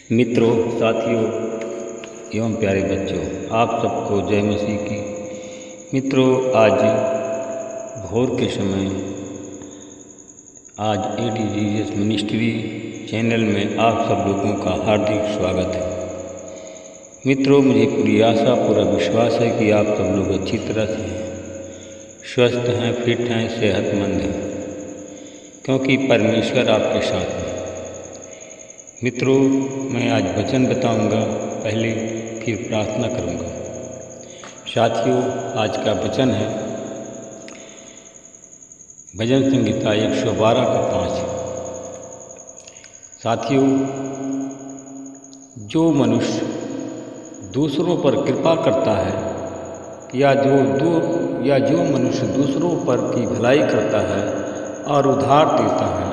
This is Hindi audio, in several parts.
मित्रों, साथियों एवं प्यारे बच्चों, आप सबको जय मसीह की। मित्रों, आज भोर के समय आज AD जीसस मिनिस्ट्री चैनल में आप सब लोगों का हार्दिक स्वागत है। मित्रों, मुझे पूरी आशा पूरा विश्वास है कि आप सब लोग अच्छी तरह से हैं, स्वस्थ हैं, फिट हैं, सेहतमंद हैं, क्योंकि परमेश्वर आपके साथ है। मित्रों, मैं आज वचन बताऊंगा, पहले फिर प्रार्थना करूंगा। साथियों, आज का वचन है भजन संहिता 112 का 5। साथियों, जो मनुष्य दूसरों पर कृपा करता है या जो मनुष्य दूसरों पर की भलाई करता है और उधार देता है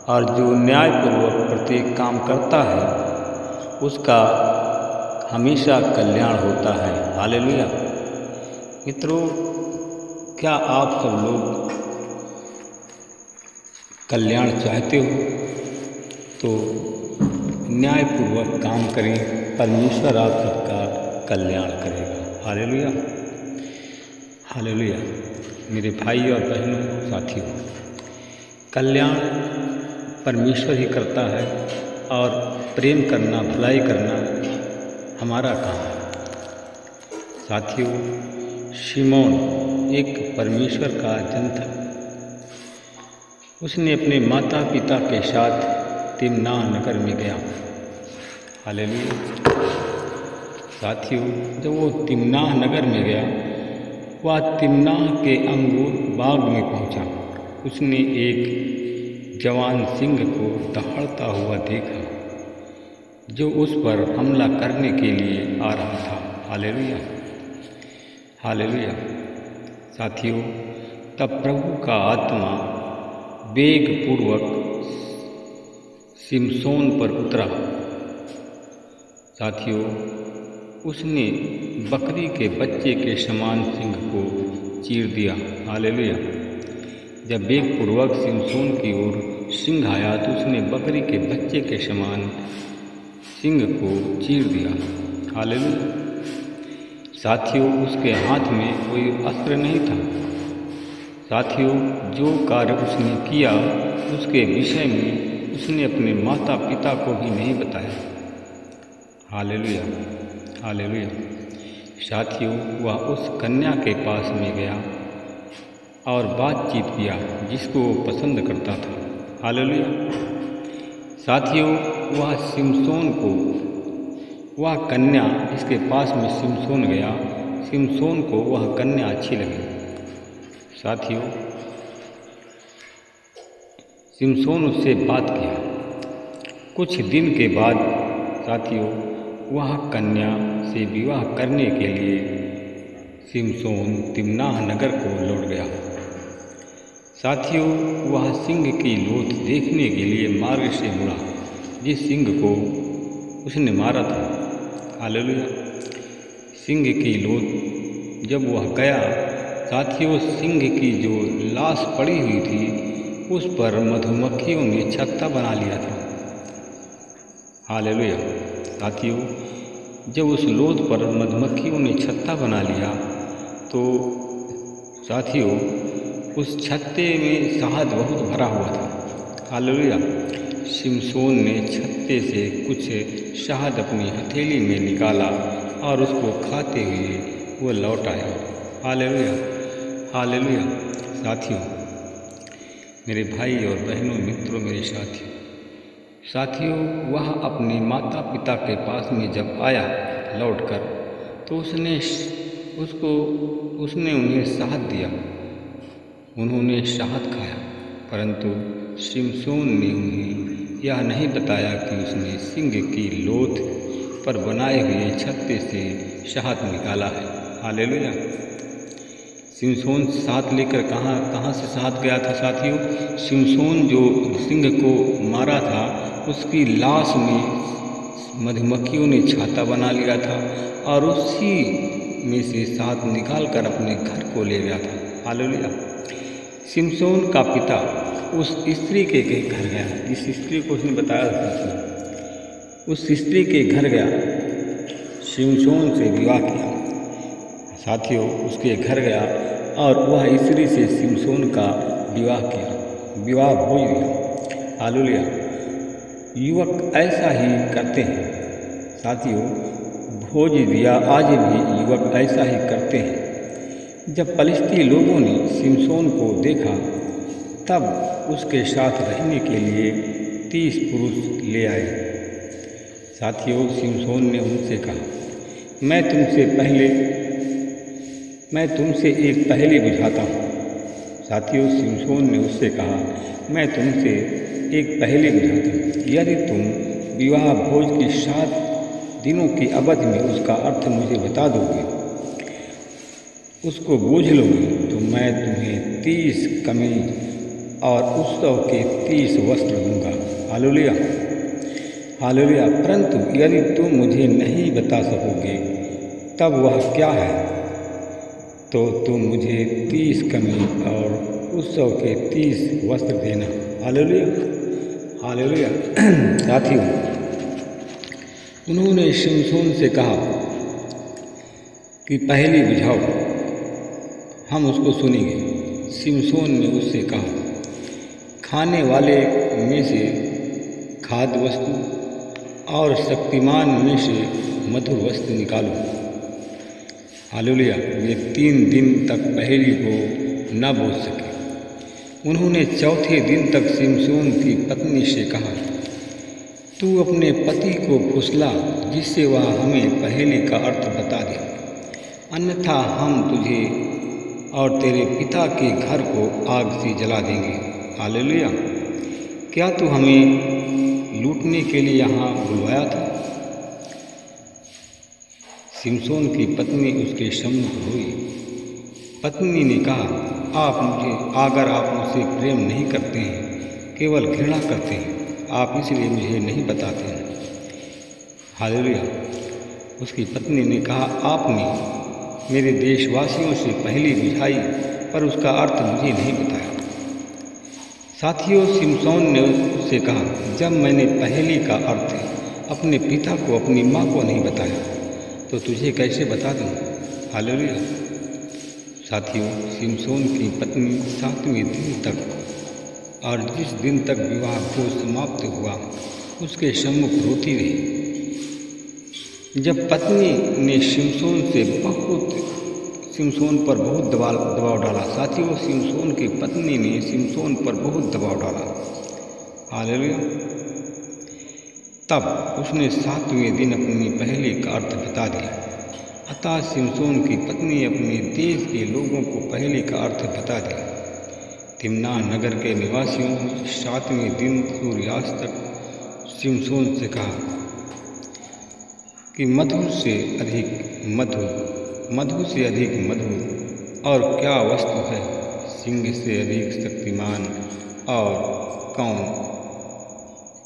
और जो न्यायपूर्वक प्रत्येक काम करता है, उसका हमेशा कल्याण होता है। हालेलुया। मित्रों, क्या आप सब लोग कल्याण चाहते हो? तो न्यायपूर्वक काम करें, परमेश्वर आप सबका कल्याण करेगा। Hallelujah, hallelujah. मेरे भाई और बहनों, साथियों, कल्याण परमेश्वर ही करता है और प्रेम करना, भलाई करना हमारा काम है। साथियों, शिमोन एक परमेश्वर का जन था। उसने अपने माता पिता के साथ तिम्नाह नगर में गया। हालेलुया। साथियों, जब वो तिम्नाह नगर में गया, वह तिम्नाह के अंगूर बाग में पहुंचा। उसने एक जवान सिंह को दहाड़ता हुआ देखा, जो उस पर हमला करने के लिए आ रहा था। Hallelujah, hallelujah. साथियों, तब प्रभु का आत्मा वेगपूर्वक शिमशोन पर उतरा। साथियों, उसने बकरी के बच्चे के समान सिंह को चीर दिया। हालेलुया। जब वेगपूर्वक शिमशोन की ओर सिंह आया तो उसने बकरी के बच्चे के समान सिंह को चीर दिया। हालेलुया। साथियों, उसके हाथ में कोई अस्त्र नहीं था। साथियों, जो कार्य उसने किया उसके विषय में उसने अपने माता पिता को भी नहीं बताया। Hallelujah, hallelujah. साथियों, वह उस कन्या के पास में गया और बातचीत किया जिसको वो पसंद करता था। हालेलुया। साथियों, वह शिमशोन को, वह कन्या इसके पास में शिमशोन गया, शिमशोन को वह कन्या अच्छी लगी। साथियों, शिमशोन उससे बात किया। कुछ दिन के बाद साथियों, वह कन्या से विवाह करने के लिए शिमशोन तिम्नाह नगर को लौट गया। साथियों, वह सिंह की लोथ देखने के लिए मार्ग से मुड़ा, जिस सिंह को उसने मारा था। हालेलुया। सिंह की लोथ जब वह गया, साथियों, सिंह की जो लाश पड़ी हुई थी उस पर मधुमक्खियों ने छत्ता बना लिया था। हालेलुया। साथियों, जब उस लोथ पर मधुमक्खियों ने छत्ता बना लिया तो साथियों, उस छत्ते में शहद बहुत भरा हुआ था। हालेलुया। शिमशोन ने छत्ते से कुछ शहद अपनी हथेली में निकाला और उसको खाते हुए वो लौट आया। Hallelujah, hallelujah. साथियों, मेरे भाई और बहनों, मित्रों, मेरे साथियों, वह अपने माता पिता के पास में जब आया लौटकर, तो उसने उन्हें शहद दिया। उन्होंने शहद खाया, परंतु शिमशोन ने उन्हें यह नहीं बताया कि उसने सिंह की लोथ पर बनाए हुए छत्ते से शहद निकाला है। हालेलुया। शिमशोन साथ लेकर कहाँ से साथ गया था? साथियों, शिमशोन जो सिंह को मारा था उसकी लाश में मधुमक्खियों ने छाता बना लिया था और उसी में से शहद निकाल कर अपने घर को ले गया था। हालेलुया। शिमशोन का पिता उस स्त्री के घर गया, जिस स्त्री को उसने बताया था उस स्त्री के घर गया, शिमशोन से विवाह किया। साथियों, उसके घर गया और वह स्त्री से शिमशोन का विवाह किया, विवाह भोज दिया। हालेलुया। युवक ऐसा ही करते हैं। साथियों, भोज दिया। आज भी युवक ऐसा ही करते हैं। जब पलिश्ती लोगों ने शिमशोन को देखा तब उसके साथ रहने के लिए 30 पुरुष ले आए। साथियों, शिमशोन ने उनसे कहा, मैं तुमसे एक पहेली बुझाता हूँ। साथियों, शिमशोन ने उससे कहा, मैं तुमसे एक पहेली बुझाता हूँ। यदि तुम विवाह भोज की 7 दिनों की अवधि में उसका अर्थ मुझे बता दोगे, उसको बूझ लोगे, तो मैं तुम्हें 30 कमीज और उत्सव के 30 वस्त्र दूंगा। Hallelujah, hallelujah. परंतु यदि तुम मुझे नहीं बता सकोगे तब वह क्या है, तो तुम मुझे 30 कमीज और उत्सव के 30 वस्त्र देना। Hallelujah, hallelujah. साथियों, उन्होंने शिमशोन से कहा कि पहेली बुझाओ, हम उसको सुनेंगे। शिमशोन ने उससे कहा, खाने वाले में से खाद्य वस्तु और शक्तिमान में से मधुर वस्तु निकालो। हालेलुया। वे 3 दिन तक पहेली को न बूझ सके। उन्होंने चौथे दिन तक शिमशोन की पत्नी से कहा, तू अपने पति को फुसला जिससे वह हमें पहेली का अर्थ बता दे, अन्यथा हम तुझे और तेरे पिता के घर को आग से जला देंगे। हालेलुया। क्या तू हमें लूटने के लिए यहाँ बुलवाया था? शिमशोन की पत्नी उसके सम्मुख रोई। पत्नी ने कहा, अगर आप मुझसे प्रेम नहीं करते हैं, केवल घृणा करते हैं, आप इसलिए मुझे नहीं बताते हैं। हालेलुया। उसकी पत्नी ने कहा, आपने मेरे देशवासियों से पहेली बुझाई पर उसका अर्थ मुझे नहीं बताया। साथियों, शिमशोन ने उससे कहा, जब मैंने पहेली का अर्थ अपने पिता को, अपनी माँ को नहीं बताया तो तुझे कैसे बता दूँ? हालेलुया। साथियों, शिमशोन की पत्नी 7वें दिन तक और जिस दिन तक विवाह भोज समाप्त हुआ उसके सम्मुख रोती रही। जब पत्नी ने शिमशोन पर बहुत दबाव डाला। साथियों, शिमशोन की पत्नी ने शिमशोन पर बहुत दबाव डाला। हालेलुया। तब उसने 7वें दिन अपनी पहेली का अर्थ बता दिया। अतः शिमशोन की पत्नी अपने देश के लोगों को पहेली का अर्थ बता दिया। तिम्नाह नगर के निवासियों ने 7वें दिन सूर्यास्त तक शिमशोन से कहा कि मधु से अधिक मधु और क्या वस्तु है, सिंह से अधिक शक्तिमान और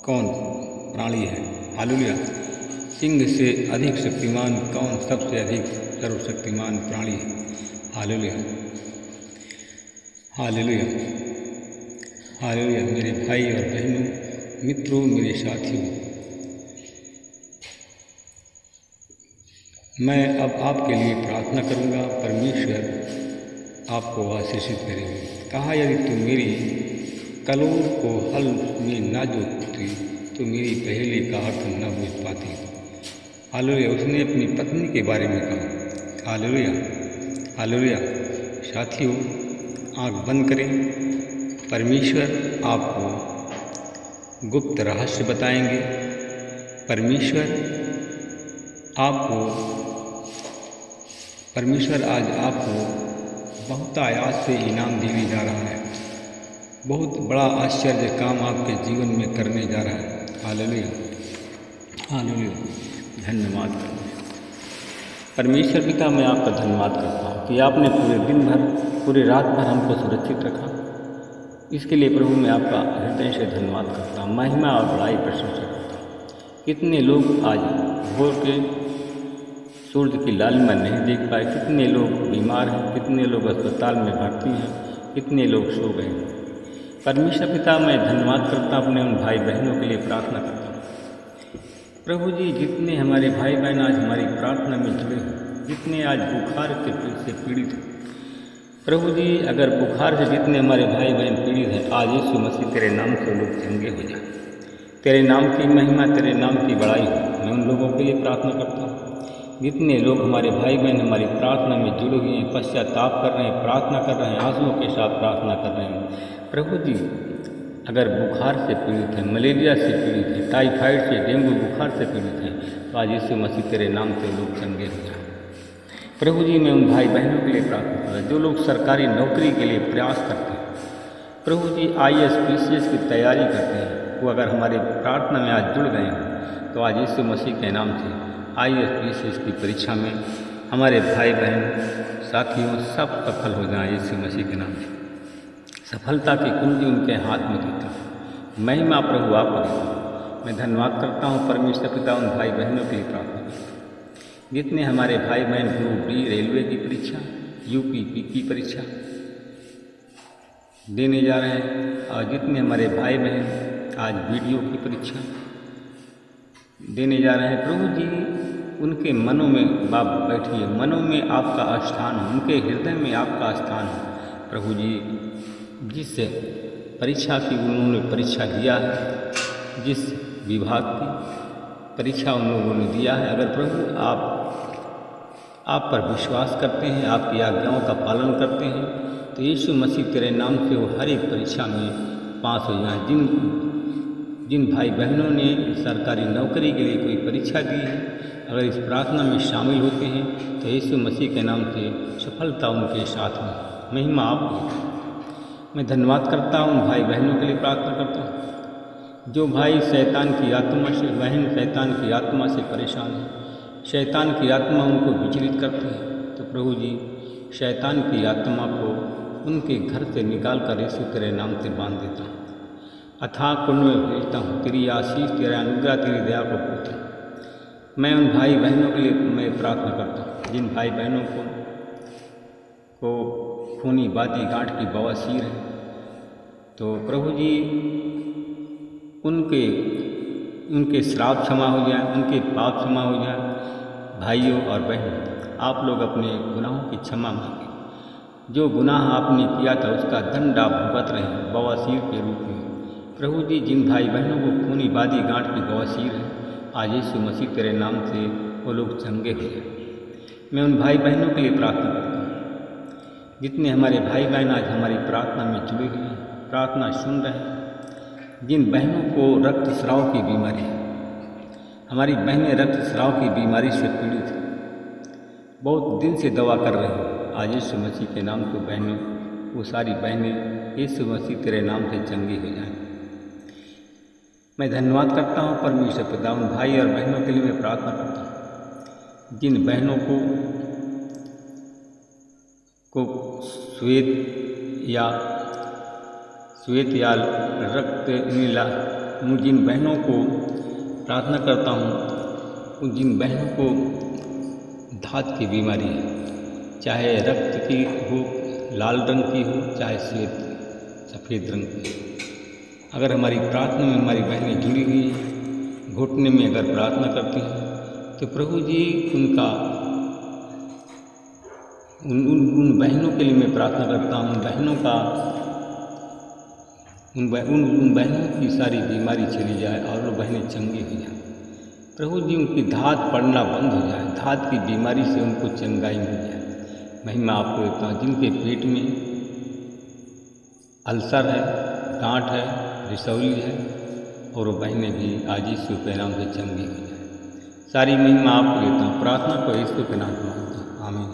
कौन प्राणी है। हालेलुया। सिंह से अधिक शक्तिमान कौन सबसे अधिक सर्वशक्तिमान प्राणी है। Hallelujah, hallelujah, hallelujah. मेरे भाई और बहनों, मित्रों, मेरे साथियों, मैं अब आपके लिए प्रार्थना करूंगा। परमेश्वर आपको आशीषित करेंगे। कहा, यदि तुम मेरी कलोर को हल में न जोतती तो मेरी पहेली का अर्थ न बूझ पाती। हालेलुया। उसने अपनी पत्नी के बारे में कहा। Hallelujah, hallelujah. साथियों, आँख बंद करें। परमेश्वर आपको गुप्त रहस्य बताएंगे। परमेश्वर आज आपको बहुत आयास से इनाम देने जा रहा है। बहुत बड़ा आश्चर्य काम आपके जीवन में करने जा रहा है। Hallelujah, hallelujah. धन्यवाद परमेश्वर पिता, मैं आपका धन्यवाद करता हूँ कि आपने पूरे दिन भर, पूरी रात भर हमको सुरक्षित रखा। इसके लिए प्रभु मैं आपका हृदय से धन्यवाद करता हूँ, महिमा और बड़ाई प्रशंसा करता हूँ। कितने लोग आज भोर के सूर्य की लालिमा नहीं देख पाए, कितने लोग बीमार हैं, कितने लोग अस्पताल में भर्ती हैं, कितने लोग सो गए हैं। परमेश्वर पिता, मैं धन्यवाद करता हूँ, अपने उन भाई बहनों के लिए प्रार्थना करता हूँ। प्रभु जी, जितने हमारे भाई बहन आज हमारी प्रार्थना में जुड़े हैं, जितने आज बुखार से पीड़ित हैं, प्रभु जी अगर बुखार से जितने हमारे भाई बहन पीड़ित हैं, आज यीशु मसीह तेरे नाम से लोग चंगे हो जाए, तेरे नाम की महिमा, तेरे नाम की बड़ाई हो। मैं उन लोगों के लिए प्रार्थना करता हूँ जितने लोग हमारे भाई बहन हमारी प्रार्थना में जुड़े हुए हैं, पश्चाताप कर रहे हैं, प्रार्थना कर रहे हैं, आंसुओं के साथ प्रार्थना कर रहे हैं। प्रभु जी अगर बुखार से पीड़ित हैं, मलेरिया से पीड़ित हैं, टाइफाइड से, डेंगू बुखार से पीड़ित हैं, तो आज यीशु मसीह तेरे नाम से लोग चंगे हो जाए। प्रभु जी मैं उन भाई बहनों के लिए प्रार्थना कर रहा हूँ जो लोग सरकारी नौकरी के लिए प्रयास करते हैं, प्रभु जी IAS PCS की तैयारी करते हैं, वो अगर हमारी प्रार्थना में आज जुड़ गए हैं तो आज यीशु मसीह के नाम से IAS PCS की परीक्षा में हमारे भाई बहन साथियों सब सफल हो जाएं यीशु मसीह के नाम से। सफलता की कुंजी उनके हाथ में देता हूँ। महिमा प्रभु आपको देता हूँ। मैं धन्यवाद करता हूँ परमेश्वर पिता उन भाई बहनों के लिए प्रार्थना करता हूँ जितने हमारे भाई बहन ग्रुप B रेलवे की परीक्षा, UP की परीक्षा देने जा रहे हैं, और जितने हमारे भाई बहन आज वीडियो की परीक्षा देने जा रहे हैं, प्रभु जी उनके मनों में बाप बैठिए, मनों में आपका स्थान हो, उनके हृदय में आपका स्थान हो। प्रभु जी जिस परीक्षा की उन्होंने परीक्षा दिया है, जिस विभाग की परीक्षा उन लोगों ने दिया है, अगर प्रभु आप पर विश्वास करते हैं, आपकी आज्ञाओं का पालन करते हैं, तो यीशु मसीह तेरे नाम से वो हर एक परीक्षा में पास हो जाएं। जिन भाई बहनों ने सरकारी नौकरी के लिए कोई परीक्षा दी है, अगर इस प्रार्थना में शामिल होते हैं तो यीशु मसीह के नाम से सफलता उनके साथ में। महिमा आपको। मैं धन्यवाद करता हूँ उन भाई बहनों के लिए प्रार्थना करता हूँ जो भाई शैतान की आत्मा से, बहन शैतान की आत्मा से परेशान है, शैतान की आत्मा उनको विचलित करती है, तो प्रभु जी शैतान की आत्मा को उनके घर से निकाल कर यीशु तेरे नाम से बांध देता हूँ। अथाह कुंड में भेजता हूँ, तेरी आशीष, तेरा अनुग्रह, तेरी दया को पूछता हूँ। मैं उन भाई बहनों के लिए मैं प्रार्थना करता हूँ जिन भाई बहनों को खूनी बाती गांठ की बवासीर है, तो प्रभु जी उनके श्राप क्षमा हो जाए, उनके पाप क्षमा हो जाए। भाइयों और बहनों, आप लोग अपने गुनाहों की क्षमा मांगे। जो गुनाह आपने किया था उसका दंड आप भुगत रहे हैं बवासीर के रूप में। प्रभु जी जिन भाई बहनों को खूनी बादी गांठ की बवासीर है, आज यीशु मसीह तेरे नाम से वो लोग चंगे हो जाए। मैं उन भाई बहनों के लिए प्रार्थना करता हूँ जितने हमारे भाई बहन आज हमारी प्रार्थना में जुड़े हुए हैं, प्रार्थना सुन रहे हैं। जिन बहनों को रक्तस्राव की बीमारी है, हमारी बहनें रक्तस्राव की बीमारी से पीड़ित हैं, बहुत दिन से दवा कर रही हैं, आज यीशु मसीह के नाम से बहनें, वो सारी बहनें यीशु मसीह तेरे नाम से चंगी हो जाएं। मैं धन्यवाद करता हूँ परमेश्वर पिता उन भाई और बहनों के लिए मैं प्रार्थना करता हूँ जिन बहनों को श्वेत या रक्त नीला, जिन बहनों को प्रार्थना करता हूँ जिन बहनों को धात की बीमारी है, चाहे रक्त की हो, लाल रंग की हो, चाहे सफ़ेद रंग की हो, अगर हमारी प्रार्थना में हमारी बहनें जुड़ी हुई हैं, घुटने में अगर प्रार्थना करती हैं, तो प्रभु जी उन बहनों के लिए मैं प्रार्थना करता हूँ। उन बहनों की सारी बीमारी चली जाए और वो बहनें चंगी हो जाए। प्रभु जी उनकी धात पड़ना बंद हो जाए, धात की बीमारी से उनको चंगाई मिल जाए। महिमा आपको देता हूँ जिनके पेट में अल्सर है, गांठ है, रिसौली है, और वो बहनें भी आज यीशु के नाम से चंगी हो जाए। सारी महिमा आपको देता हूँ, प्रार्थना को यीशु के नाम से मांगता हूँ, आमीन।